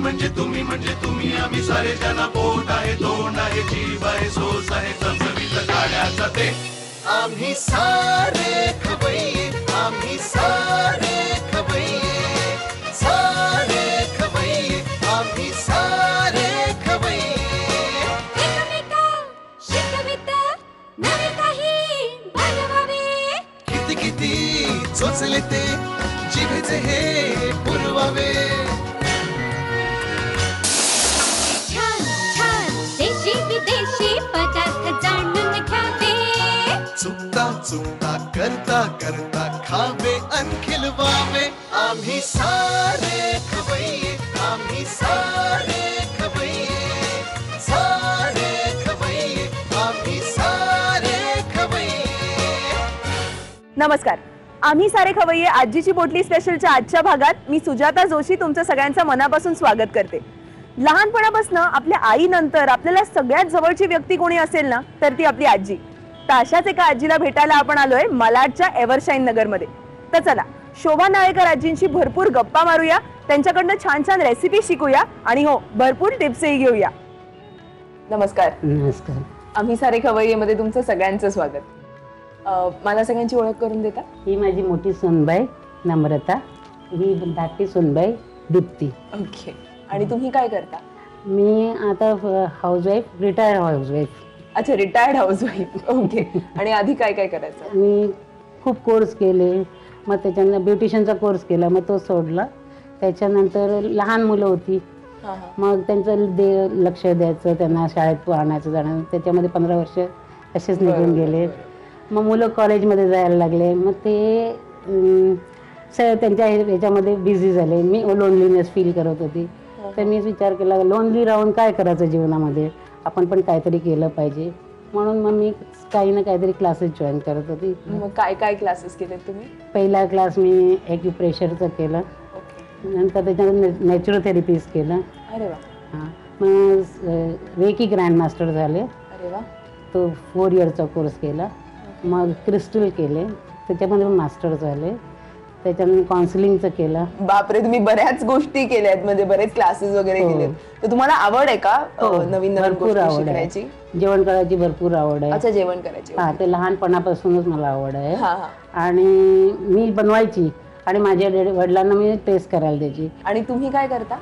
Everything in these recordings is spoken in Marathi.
म्हणजे तुम्ही आम्ही सारे जना पोट आहे तोंड आहे जीव आहे सोस आहे चमचमीत गाड्याचा ते आम्ही सारे खवय्ये आम्ही सारे खवय्ये सारे खवय्ये आम्ही सारे खवय्ये एकमेका शिकवित नवे काही बनवावे किती किती चोचले ते जिभेचे हे पुरवावे देशी विदेशी पदार्थ जाणून घ्यावे चुकता चुकता करता करता खावे अन खिलवावे आम्ही सारे खवय्ये आम्ही सारे खवय्ये सारे खवय्ये आम्ही सारे खवय्ये। नमस्कार, आम्ही सारे खवय्ये आजीची पोटली स्पेशलच्या आजच्या भागात मी सुजाता जोशी तुमचं सगळ्यांचं मनापासून स्वागत करते। लहानपणापासून आपल्या आईनंतर आपल्याला सगळ्यात जवळची व्यक्ती कोणी असेल ना तर ती आपली आजी। तर अशाच एका आजीला भेटायला आपण आलोय मालाडच्या एव्हरशाईन नगरमध्ये। तर चला शोभा नाळेकर आजींशी भरपूर गप्पा मारूया, त्यांच्याकडनं छान छान रेसिपी शिकूया आणि हो भरपूर टिप्सही घेऊया। नमस्कार। नमस्कार। आम्ही सारे खवय्येमध्ये तुमचं सगळ्यांचं स्वागत। मला सगळ्यांची ओळख करून देता? ही माझी मोठी सुनबाई नम्रता, ही धाकटी सुनबाई दीप्ती। ओके। आणि तुम्ही काय करता? मी आता हाऊसवाईफ, रिटायर्ड हाऊसवाईफ। अच्छा, रिटायर्ड हाऊसवाईफ। ओके। आणि आधी काय काय करायचं? मी खूप कोर्स केले, मग त्याच्यानंतर ब्युटिशियनचा कोर्स केला, मग तो सोडला। त्याच्यानंतर लहान मुलं होती, मग त्यांचं लक्ष द्यायचं, त्यांना शाळेत आणायचं जाणं, त्याच्यामध्ये 15 वर्ष असेच निघून गेले। मग मुलं कॉलेजमध्ये जायला लागले, मग ते त्यांच्या ह्याच्यामध्ये बिझी झाले। मी लोनलीनेस फील करत होती, तर मी विचार केला लोनली राहून काय करायचं जीवनामध्ये, आपण पण काहीतरी केलं पाहिजे, म्हणून मग मी काही ना काहीतरी क्लासेस जॉईन करत होती। मग काय काय क्लासेस केले तुम्ही? पहिला क्लास मी ॲक्युप्रेशरचं केलं, नंतर त्याच्यानंतर नॅचरोथेरपीज केलं। अरे वा। हां, मग रेकी ग्रँड मास्टर झाले। अरे वा। तो 4 इयरचा कोर्स केला। मग क्रिस्टल केले, त्याच्यामध्ये मास्टर झाले। त्याच्यानंतर काउन्सिलिंगचं केलं। बापरे, तुम्ही बऱ्याच गोष्टी केल्यात, म्हणजे बरेच क्लासेस वगैरे केलेत। तर तुम्हाला आवड आहे का नवीन नवीन गोष्टी शिकण्याची? जेवण करायची भरपूर आवड आहे। अच्छा, जेवण करायची। हां, ते लहानपणापासूनच मला आवड आहे। हां हां। आणि मी बनवायची आणि माझ्या वडिलांना मी टेस्ट करायला द्यायची। आणि तुम्ही काय करता?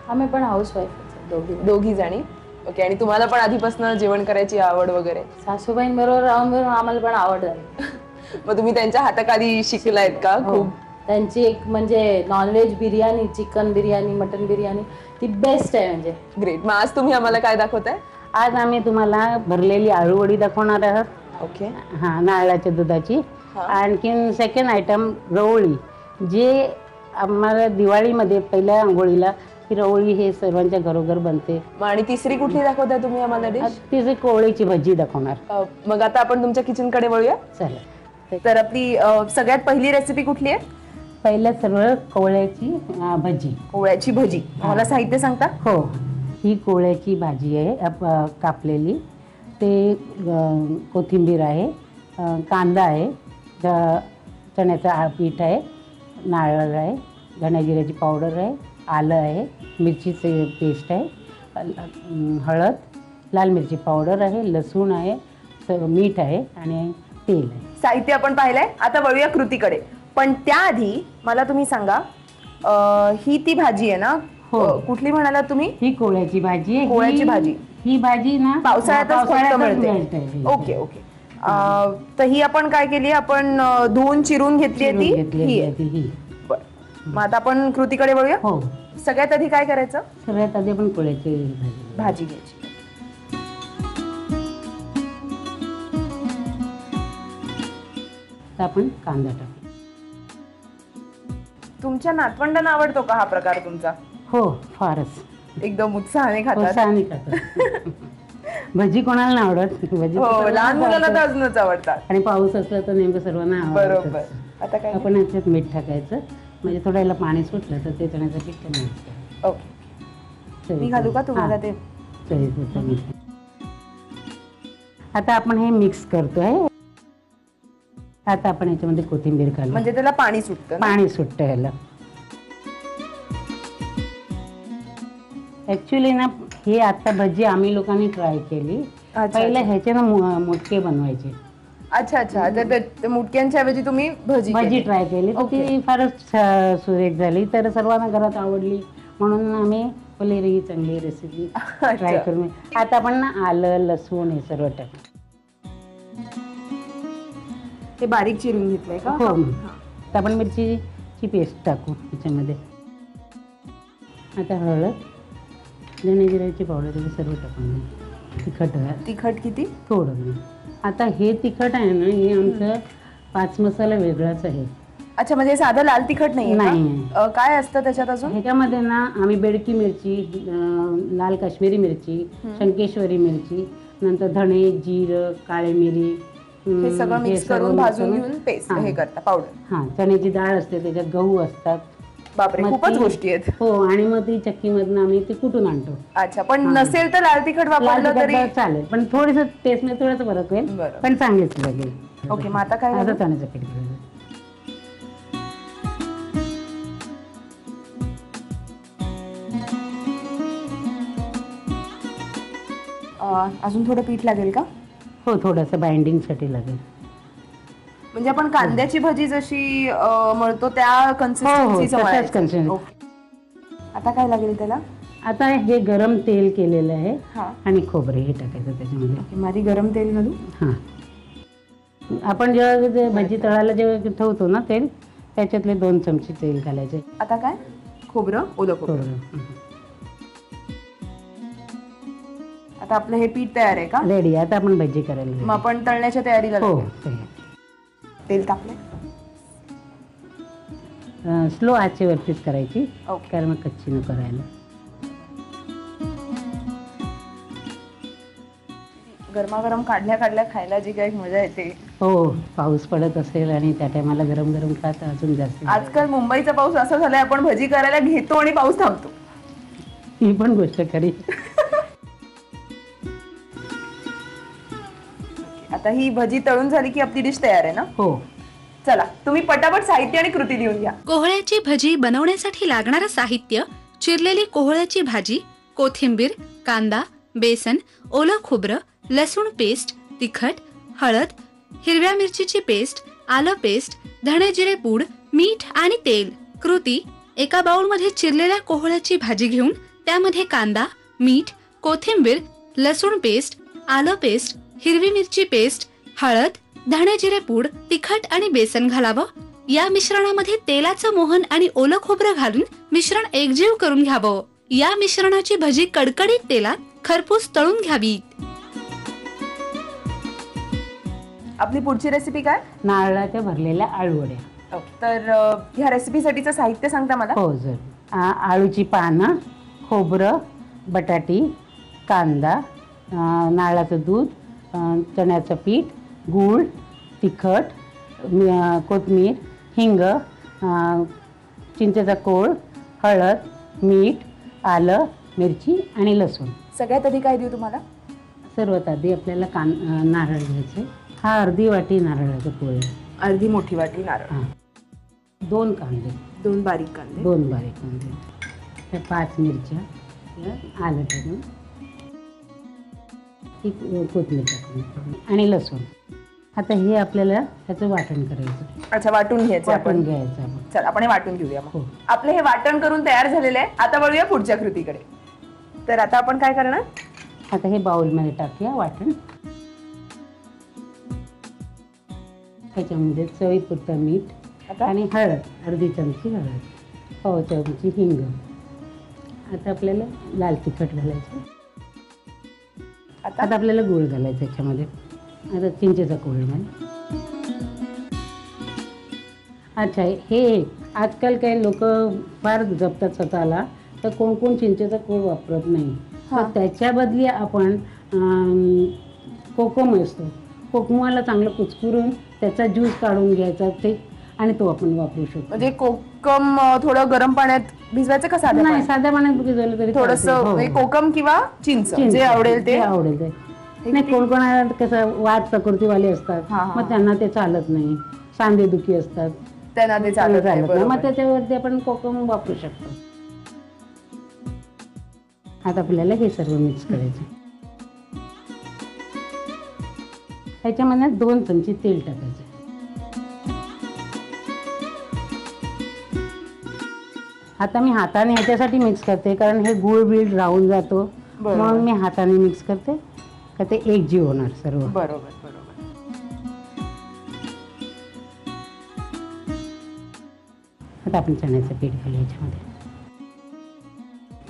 आम्ही पण हाऊसवाईफ दोघी जणी। ओके। आणि तुम्हाला पण आधीपासून जेवण करायची आवड वगैरे? सासूबाईंबरोबर राहून आम्हाला पण आवड झाली। मग तुम्ही त्यांच्या हाताखाली शिकलायत का? खूप त्यांची एक म्हणजे non veg biryani, chicken biryani, mutton biryani ती बेस्ट आहे म्हणजे। ग्रेट। मग आज तुम्ही आम्हाला काय दाखवताय? आज आम्ही तुम्हाला भरलेली आळूवडी दाखवणार आहोत। ओके। हां, नारळाच्या दुधाची। आणखीन सेकंड आयटम रवळी, जे आम्हाला दिवाळीमध्ये पहिल्या आंघोळीला ही रवळी हे सर्वांच्या घरोघर बनते। आणि तिसरी कुठली दाखवताय तुम्ही आम्हाला डिश? तिथे कोवळीची भजी दाखवणार। मग आता आपण तुमच्या किचन कडे वळूया। चला। तर आपली सगळ्यात पहिली रेसिपी कुठली आहे? पहिल्या सर्व कोवळ्याची भजी। कोवळ्याची भजी। मला साहित्य सांगता? हो, ही कोवळ्याची भाजी आहे कापलेली, ते कोथिंबीर आहे, कांदा आहे, चण्याचं पीठ आहे, नारळ आहे, धण्या जिऱ्याची पावडर आहे, आलं आहे, मिरचीचे पेस्ट आहे, हळद, लाल मिरची पावडर आहे, लसूण आहे, मीठ आहे आणि तेल आहे। साहित्य आपण पाहिलंय, आता वळूया कृतीकडे। पण त्याआधी मला तुम्ही सांगा, ही ती भाजी आहे ना? हो। कुठली म्हणाला तुम्ही? ही कोवळ्याची भाजी आहे। कोवळ्याची भाजी। ही भाजी ना पावसाळ्यातच मिळते। Okay okay. तर ही आपण काय केली? आपण धुवून चिरून घेतली ती। मग आता आपण कृतीकडे वळूया। हो। सगळ्यात आधी काय करायचं? सगळ्यात आधी आपण कोवळ्याची भाजी घ्यायची। आपण कांदा टाकू। तुमच्या नातवंडांना आवडतो का हा प्रकार तुमचा? हो, फारच एकदम उत्साहाने खातात। उत्साहाने खातात। भजी कोणाला नाही आवडत? भजी हो, लहान मुलांना तर अजूनच आवडतात। आणि पाऊस असला तर नेमकं सर्वांना आवडतं। बरोबर। आता काय आपण याच्यात मीठ टाकायचं, म्हणजे थोडं याला पाणी सुटलं तर ते चण्याचं पीठ कमी होतं। ओके। मी घालू का तुम्हाला ते? चवीपुरतं मीठ। आता आपण हे मिक्स करतोय। आता आपण याच्यामध्ये कोथिंबीर घालू, म्हणजे त्याला पाणी सुटतं? पाणी सुटतं याला। ऍक्च्युली ना हे आता भजी आम्ही लोकांनी ट्राय केली. पहिले ह्याचे ना मुटके बनवायचे. अच्छा अच्छा. तर मुटक्यांच्या ऐवजी तुम्ही भजी ट्राय केली तर ती फारच सुरेख झाली, तर सर्वांना घरात आवडली, म्हणून आम्ही बोलले ही चांगली रेसिपी ट्राय करून. आता आपण ना आलं लसूण हे सर्व टाकू. ते बारीक चिरून घेतलंय का? हो. आता आपण मिरचीची पेस्ट टाकू त्याच्यामध्ये. आता हळद, धने जिऱ्याची पावडर सर्व टाकून. तिखट किती? थोडं. आता हे तिखट आहे ना, हे आमचं 5 मसाला वेगळाच आहे. अच्छा, म्हणजे साधं लाल तिखट नाही? काय असतं त्याच्यात अजून? ह्याच्यामध्ये ना आम्ही बेडकी मिरची, लाल काश्मीरी मिरची, शंकेश्वरी मिरची, नंतर धणे, जिरं, काळे मिरी हे सगळं मिक्स करून भाजून घेऊन पेस्ट हे करता, पावडर. हा, चण्याची डाळ असते, त्याच्यात गहू असतात. बापरे, खूपच गोष्टी आहेत. हो, आणि मग ती चक्कीमधनं आम्ही ते कुटून आणतो. अच्छा, पण नसेल तर लाल तिखट वापरलं तरी चालेल, पण थोडंसं टेस्ट मध्ये थोडंसं फरक होईल, पण चांगलीच लागेल. ओके, मग आता काय? आता चण्याचं पीठ घालायचं. अजून थोडं पीठ लागेल का? हो, थोडंसं बाइंडिंग साठी लागेल. म्हणजे आपण कांद्याची भजी जशी मळतो त्या कन्सिस्टन्सी. आता काय लागेल त्याला? आता हे गरम तेल केलेलं आहे आणि खोबरे हे टाकायचं त्याच्यामध्ये. माझी गरम तेल घालू? हा, आपण जेव्हा भजी तळायला जेव्हा ठेवतो ना तेल, त्याच्यातले 2 चमचे तेल घालायचे. आता काय? खोबरं, ओलं खोबरं. आता आपलं हे पीठ तयार आहे का? रेडी. आता आपण भजी करायला. मग आपण तळण्याच्या तयारीला हो. तेल टाकले. स्लो आचेवरतीच करायची, कारण मग कच्ची न करायला. गरमागरम काढल्या खायला जी काही मजा येते. हो, पाऊस पडत असेल आणि त्या टायमाला गरम गरम खात अजून जास्त. आजकाल मुंबईचा पाऊस असा झालाय, आपण भजी करायला घेतो आणि पाऊस थांबतो. ही पण गोष्ट खरी. आता ही भजी तळून झाली की आपली डिश तयार आहे ना? हो. चला, तुम्ही पटापट साहित्य आणि कृती लिहून घ्या. कोहळ्याची भजी बनवण्यासाठी लागणारं साहित्य: चिरलेली कोहळ्याची भाजी, कोथिंबीर, कांदा, बेसन, ओलं खोबरं, लसूण पेस्ट, तिखट, हळद, हिरव्या मिरचीची पेस्ट, आलं पेस्ट, धणे जिरे पूड, मीठ आणि तेल. कृती: एका बाउलमध्ये चिरलेल्या कोहळ्याची भाजी घेऊन त्यामध्ये कांदा, मीठ, कोथिंबीर, लसूण पेस्ट, आलं पेस्ट, हिरवी मिरची पेस्ट, हळद, धणे जिरे पूड, तिखट आणि बेसन घालावं. या मिश्रणामध्ये तेलाचं मोहन आणि ओलं खोबरं घालून मिश्रण एकजीव करून घ्यावं. या मिश्रणाची भजी कडकडीत तेलात खरपूस तळून घ्यावी. आपली पुढची रेसिपी काय? नारळाच्या भरलेल्या आळूवड्या. तर ह्या रेसिपीसाठीचं साहित्य सांगता मला? हो सर. आळूची पानं, खोबरं, बटाटी, कांदा, नारळाचं दूध, चण्याचं पीठ, गूळ, तिखट, कोथिंबीर, हिंग, चिंचेचा कोळ, हळद, मीठ, आलं, मिरची आणि लसूण. सगळ्यात आधी काय देऊ तुम्हाला? सर्वात आधी आपल्याला नारळ घ्यायचे. हा अर्धी वाटी नारळाचं पोळ. अर्धी मोठी वाटी नारळ. 2 कांदे, 2 बारीक कांदे. 2 बारीक कांदे. 5 मिरच्या, आलं टाकून, कोथिंबीर टाकून आणि लसूण. आता हे आपल्याला त्याचं वाटण करायचं. अच्छा, वाटून घ्यायचं. वाटून घ्यायचं. चल, आपण हे वाटून घेऊया. आपलं हे वाटण करून तयार झालेलं आहे. आता वळूया पुढच्या कृतीकडे. तर आता आपण काय करणार? आता हे बाउलमध्ये टाकूया वाटण. त्याच्यामध्ये चवीपुरतं मीठ आणि हळद, अर्धी चमची हळद, पाव चमची हिंग. आता आपल्याला लाल तिखट घालायचं. आता आपल्याला गूळ घालायचं त्याच्यामध्ये. आता चिंचेचा कोळ घाल. अच्छा, हे आजकाल काही लोक फार जपतात स्वतःला, तर कोण कोण चिंचेचा कोळ वापरत नाही. तर त्याच्या बदली आपण कोकम असतो, कोकमाला चांगलं कुचकुरून त्याचा ज्यूस काढून घ्यायचा ते, आणि तो आपण वापरू शकतो. म्हणजे कोकम थोडं गरम पाण्यात भिजवायचं का? साध्या नाही, साध्या पाण्यात भिजवलं तरी थोडंसं. कोकम किंवा चिंच जे आवडेल ते. नाही, कोण कोणाला कसं वात प्रकृतीवाले असतात, मग त्यांना ते चालत नाही. सांधेदुखी असतात, त्यांना ते चालत नाही. मग त्याच्यावरती आपण कोकम वापरू शकतो. आता आपल्याला हे सर्व मिक्स करायचं. त्याच्यामध्ये 2 चमचे तेल टाकायचं. आता मी हाताने ह्याच्यासाठी मिक्स करते कारण हे गूळ बीळ राहून जातो, म्हणून मी हाताने मिक्स करते का ते एकजीव होणार सर्व. बरोबर. आता आपण चण्याचं पीठ घालू याच्यामध्ये.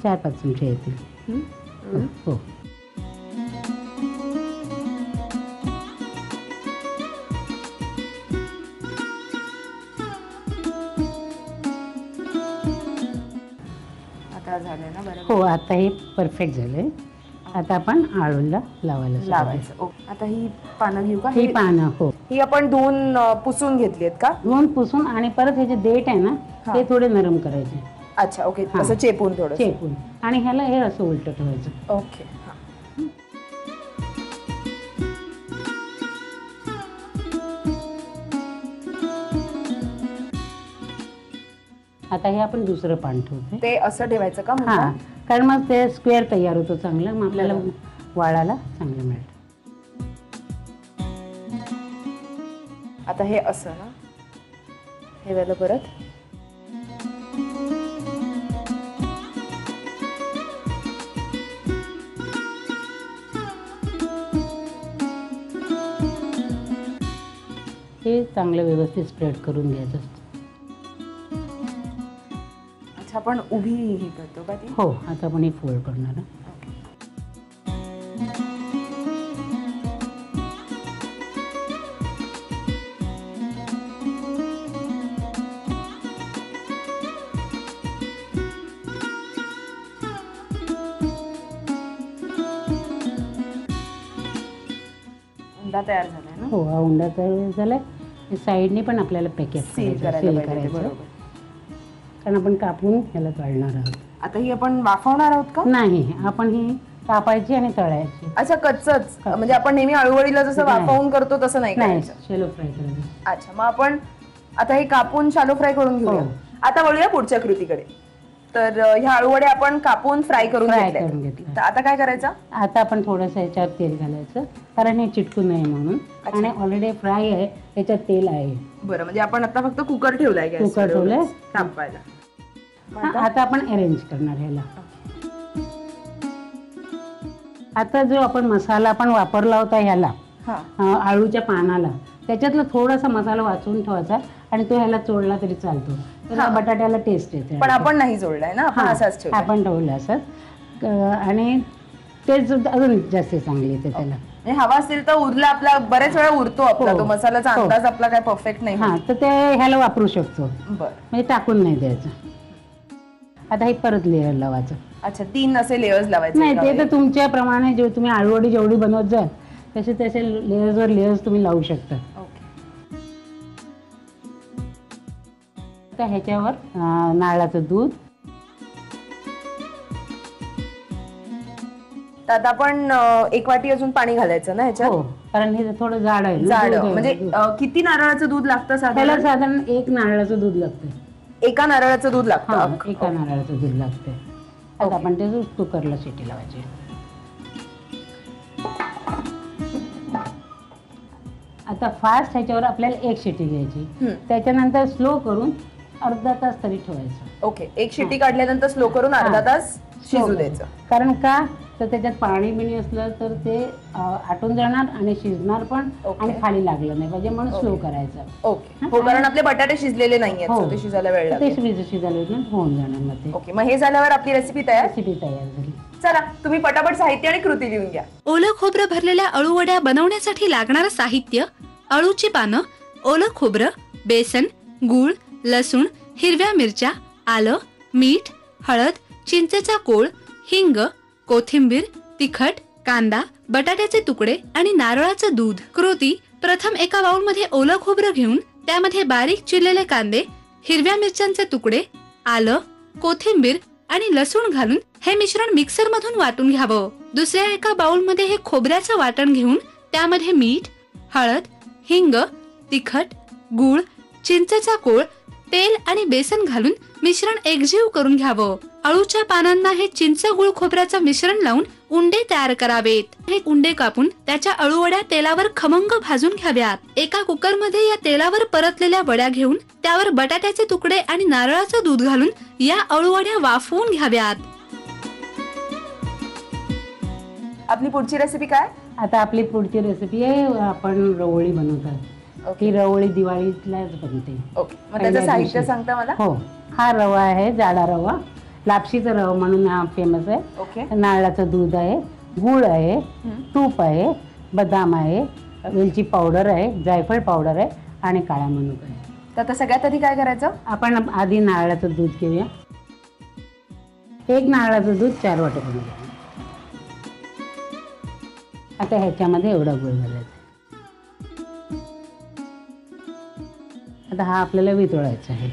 4-5 चमचे येतील. हो. आता झालंय ना? बरोबर. हो, आता हे परफेक्ट झालंय. आता आपण आळूला लावायचं. आता ही पानं घेऊ का? ही पानं, हो, ही आपण धुवून पुसून घेतली आहेत का? धुवून पुसून आणि परत हे जे देठ आहे ना ते थोडे नरम करायचे. अच्छा, ओके. असं चेपून थोडं चेपून आणि ह्याला हे असं उलट ठेवायचं. ओके. आता हे आपण दुसरं पान ठेवतो. ते असं ठेवायचं का? हा, कारण मग ते स्क्वेअर तयार होतो चांगलं, मग आपल्याला वाळायला चांगलं मिळतं. आता हे असं ना हे वेळेला परत हे चांगलं व्यवस्थित स्प्रेड करून घ्यायचं. अच्छा, आपण उभी ही करतो का ती? हो, आता आपण हे फोल्ड करणार. उंडा तयार झालाय ना? हो, हा उंडा तयार झालाय. साईडने पण आपल्याला पॅकेट सील करायचं. कारण आपण कापून ह्याला तळणार आहोत. आता ही आपण वाफवणार आहोत का? नाही, आपण ही कापायची आणि तळायची. अच्छा, कच्चच. म्हणजे आपण नेहमी अळूवडीला जसं वाफवून करतो तसं नाही करायचं? शॅलो फ्राय करायचं. अच्छा, मग आपण आता हे कापून शॅलो फ्राय करून घेऊया. आता वळूया पुढच्या कृतीकडे. तर ह्या अळूवडे आपण कापून फ्राय करून घेतले. आता काय करायचं? आता आपण थोडंसं याच्यावर तेल घालायचं कारण हे चिटकू नये म्हणून. आणि ऑलरेडी फ्राय आहे, याच्यात तेल आहे. बरं, म्हणजे आपण आता फक्त कुकर ठेवलाय, कुकर ठेवलंय तापवायला. आता आपण अरेंज करणार ह्याला. आता जो आपण मसाला आपण वापरला होता ह्याला आळूच्या पानाला, त्याच्यातला थोडासा मसाला वाचून ठेवायचा आणि तो ह्याला चोळला तरी चालतो. तर बटाट्याला टेस्ट येते. पण आपण नाही जोडलाय ना, आपण असाच ठेवला. आपण ठेवलं असंच आणि टेस्ट अजून जास्त चांगली येते त्याला. हवा असेल तर उरला आपला, बरेच वेळा उरतो आपला तो मसाल्याचा अंदाज आपला काय परफेक्ट नाही. हा, तर ते ह्याला वापरू शकतो. बरं, म्हणजे टाकून नाही द्यायचं. आता हे परत लेअर लावायचं. अच्छा, 3 असे लेयर्स लावायचे? नाही, ते तर तुमच्या प्रमाणे जे तुम्ही आळूवडी जेवढी बनवत जाल तसे तसे लेयर्सवर लेयर्स तुम्ही लावू शकता. आता ह्याच्यावर नारळाचं दूध. आता आपण 1 वाटी अजून पाणी घालायचं ना ह्याच्यात? हो, कारण हे थोडं जाड आहे. जाड म्हणजे किती नारळाचं दूध लागतं त्याला? साधारण 1 नारळाचं दूध लागतं. 1 नारळाचं दूध लागतं? 1 नारळाचं दूध लागतं. आता आपण ते कुकरला शिटी लावायची. आता फास्ट ह्याच्यावर आपल्याला 1 शिटी घ्यायची, त्याच्यानंतर स्लो करून अर्धा तास तरी ठेवायचं. ओके, 1 शिटी काढल्यानंतर स्लो करून अर्धा तास शिजू द्यायचं. कारण का तर त्याच्यात पाणी बिणी असलं तर ते आटून जाणार आणि शिजणार पण आणि खाली लागलं नाही पाहिजे, म्हणून स्लो करायचं. ओके, हो, कारण आपले बटाटे शिजलेले नाहीयेत, ते शिजायला वेळ लागेल. ते शिजायला होऊन जाणार मग ते. ओके, मग हे झाल्यावर आपली रेसिपी तयार झाली. चला, तुम्ही पटापट साहित्य आणि कृती लिहून घ्या. ओलं खोबरं भरलेल्या अळूवड्या बनवण्यासाठी लागणारं साहित्य: अळूची पानं, ओलं खोबरं, बेसन, गूळ, लसूण, हिरव्या मिरच्या, आलं, मीठ, हळद, चिंचेचा कोळ, हिंग, कोथिंबीर, तिखट, कांदा, बटाट्याचे तुकडे आणि नारळाचं दूध. कृती: प्रथम एका बाउलमध्ये ओलं खोबरं घेऊन त्यामध्ये बारीक चिरलेले कांदे, हिरव्या मिरच्यांचे तुकडे, आलं, कोथिंबीर आणि लसूण घालून हे मिश्रण मिक्सर मधून वाटून घ्यावं. दुसऱ्या एका बाउलमध्ये हे खोबऱ्याचं वाटण घेऊन त्यामध्ये मीठ, हळद, हिंग, तिखट, गूळ, चिंचेचा कोळ, तेल आणि बेसन घालून मिश्रण एकजीव करून घ्यावं. अळूच्या पानांना हे चिंच गुळ खोबऱ्याचं मिश्रण लावून उंडे तयार करावेत. हे उंडे कापून त्याच्या अळूवड्या तेलावर खमंग भाजून घ्याव्यात. एका कुकरमध्ये या तेलावर परतलेल्या वड्या घेऊन त्यावर बटाट्याचे तुकडे आणि नारळाचं दूध घालून या अळूवड्या वाफवून घ्याव्यात. आपली पुढची रेसिपी काय? आता आपली पुढची रेसिपी आहे, आपण रवळी बनवतात. ती रवळी दिवाळीलाच बनते. ओके, मग त्याचं साहित्य सांगता मला? हो, हा रवा आहे, जाडा रवा, लापशीचा रवा म्हणून हा फेमस आहे. ओके. नारळाचं दूध आहे, गुळ आहे, तूप आहे, बदाम आहे, वेलची पावडर आहे, जायफळ पावडर आहे आणि काळा मनुका आहे. तर आता सगळ्यात आधी काय करायचं? आपण आधी नारळाचं दूध घेऊया. एक नारळाचं दूध 4 वाटे बनवूया. आता ह्याच्यामध्ये एवढा गुळ घालायचा. आता हा आपल्याला वितळायचा आहे.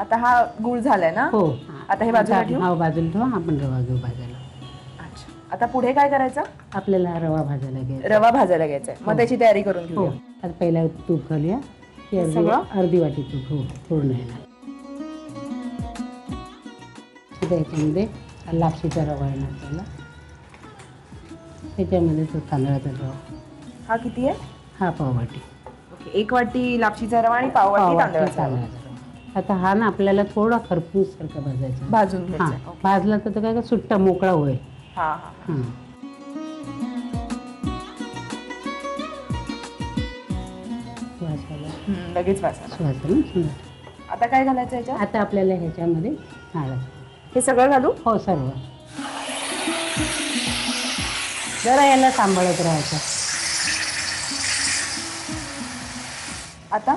आता हा गुळ झालाय ना? हो. आता हे बाजूला ठेवू? हा बाजूला ठेवू. आपण रवा घेऊ भाजायला. अच्छा, आता पुढे काय करायचं? आपल्याला हा रवा भाजायला घ्यायचा. रवा भाजायला घ्यायचा आहे. मग त्याची तयारी करून हो. घेऊ. आता पहिला तूप घालूया. अर्धी वाटी तूप. हो, पूर्ण आहे. त्याच्यामध्ये लापशीचा रवा येणार त्याला. त्याच्यामध्ये तो तांदळाचा रवा. हा किती आहे? हा पाववाटी. ओके, 1 वाटी लापशीचा रवा आणि पाववाटी तांदळाचा रवा. आता हा ना आपल्याला थोडा खरपूस सारखा भाजायचा. भाजून हा, घ्यायचा. भाजला तर काय सुट्टा मोकळा होईल. हा हा. हा. लगेच वाचा. आता काय घालायचं याच्यात? आता आपल्याला ह्याच्यामध्ये नारळ. हे सगळं घालू? हो, सर्व. जरा याला सांभाळत राहायचं. आता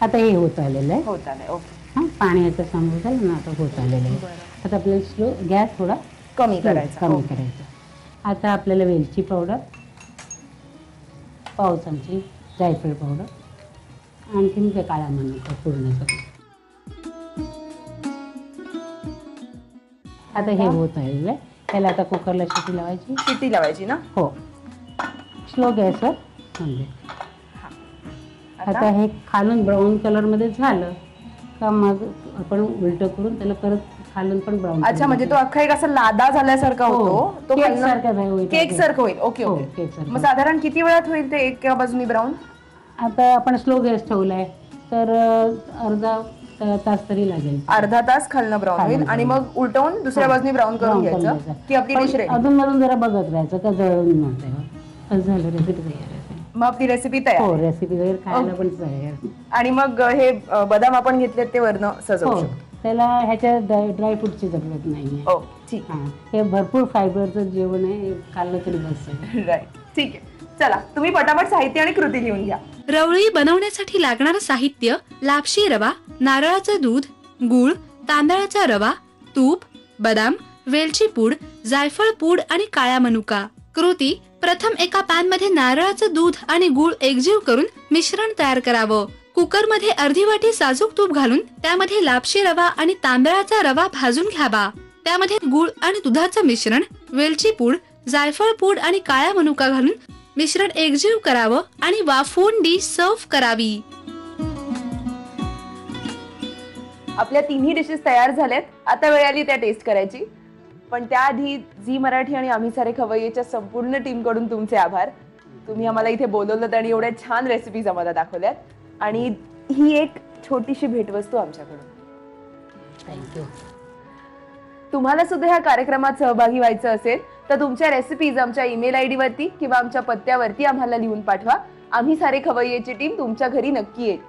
आता हे होत आलेलं आहे. होत आलंय. ओके. हां, पाण्याचं सांभाळ झालं ना, आता होत आलेलं आहे. आता आपल्याला स्लो गॅस थोडा कमी करायचा. कमी करायचा. आता आपल्याला वेलची पावडर, पाव चमची जायफळ पावडर, आणखीन ते काळा मनुका पूर्ण सगळं. आता हे होत आलेलं आहे. त्याला आता कुकरला शिटी लावायची. शिटी लावायची ना? हो, स्लो गॅसवर. म्हणजे आता हे खालून ब्राऊन कलर मध्ये झालं का मग आपण उलट करून त्याला परत खालून पण ब्राऊन. अच्छा, म्हणजे तो अख्खा एक असा लादा झाल्यासारखा होतो. तो केक सारखा होईल. केक सारखं होईल. ओके हो, ओके. केक सारखं. मग साधारण किती वेळात होईल ते एका बाजूनी ब्राऊन? आता आपण स्लो गॅस ठेवलाय तर अर्धा तास तरी लागेल. अर्धा तास खालनं ब्राऊन होईल आणि मग उलटवून दुसऱ्या बाजूनी ब्राऊन करून घ्यायचं की आपली डिश रेडी. अजून मधून जरा बघत राहायचं का जळून नव्हतं. झालं, रेसिपी तयार आहे. मग आपली रेसिपी तयार. हो, रेसिपी वगैरे खायला पण तयार. आणि मग हे बदाम आपण घेतलेत ते वरनं सजवू शकतो. त्याला ह्याच्या ड्रायफ्रूटची जरूरत नाहीये. ओ, ठीक. हे भरपूर फायबरचं जेवण आहे, खाल्लं तरी बस आहे. राईट, ठीक आहे. चला, तुम्ही पटापट साहित्य आणि कृती लिहून घ्या. रवळी बनवण्यासाठी लागणारं साहित्य: लापशी रवा, नारळाचं दूध, गूळ, तांदळाचा रवा, तूप, बदाम, वेलची पूड, जायफळ पूड आणि काळा मनुका. कृती: प्रथम एका पॅन मध्ये नारळाचं दूध आणि गूळ एकजीव करून मिश्रण तयार करावं. कुकर मध्ये अर्धी वाटी साजूक तूप घालून त्यामध्ये लापशी रवा आणि तांदळाचा रवा भाजून घ्यावा. त्यामध्ये गूळ आणि दुधाचं मिश्रण, वेलची पूड, जायफळ पूड आणि काळा मनुका घालून मिश्रण एकजीव करावं आणि वाफवून डिश सर्व्ह करावी. आपल्या तिन्ही डिशेस तयार झाल्यात. आता वेळ आली त्या टेस्ट करायची. पण त्याआधी झी मराठी आणि आम्ही सारे खवय्येच्या संपूर्ण टीम कडून तुमचे आभार. तुम्ही आम्हाला इथे बोलवलं आणि एवढ्या छान रेसिपीज आम्हाला दाखवल्यात. आणि ही एक छोटीशी भेटवस्तू आमच्याकडून. थँक्यू. तुम्हाला सुद्धा ह्या कार्यक्रमात सहभागी व्हायचं असेल तर तुमच्या रेसिपीज आमच्या ईमेल आयडी वरती किंवा आमच्या पत्त्यावरती आम्हाला लिहून पाठवा. आम्ही सारे खवय्येची टीम तुमच्या घरी नक्की येईल.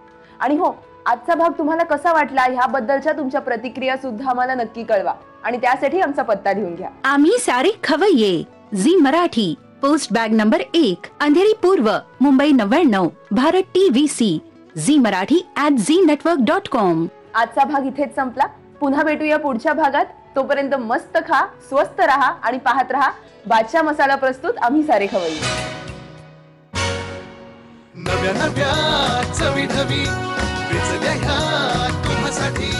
आणि हो, आजचा भाग तुम्हाला कसा वाटला ह्याबद्दलच्या तुमच्या प्रतिक्रिया सुद्धा आम्हाला नक्की कळवा. आणि त्यासाठी आमचा पत्ता लिहून घ्या. आम्ही सारे खवय्ये, Zee Marathi, post bag number 1, Andheri पूर्व, मुंबई 99, भारत TVC, zee.network.com. आजचा भाग इथेच संपला. पुन्हा भेटूया पुढच्या भागात. तोपर्यंत मस्त खा, स्वस्त रहा आणि पाहत रहा बादशाह मसाला प्रस्तुत आम्ही सारे खवय्ये. नव्या नव्या चवी ढवी विचल्या ह्या तुम्हासाठी.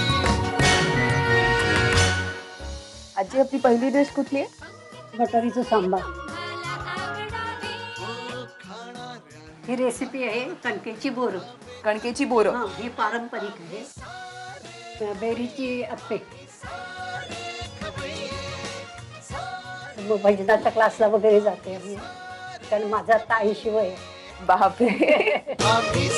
आजी, आपली पहिली डिश कुठली आहे? बटारीचं सांबार. ही रेसिपी आहे कणकेची बोरं. कणकेची बोरं. हा, ही पारंपरिक आहे. बेरीची अप्पे. मग भजनाच्या क्लासला वगैरे जाते आम्ही, कारण माझा आता 80 वय आहे. बापरे. आम्ही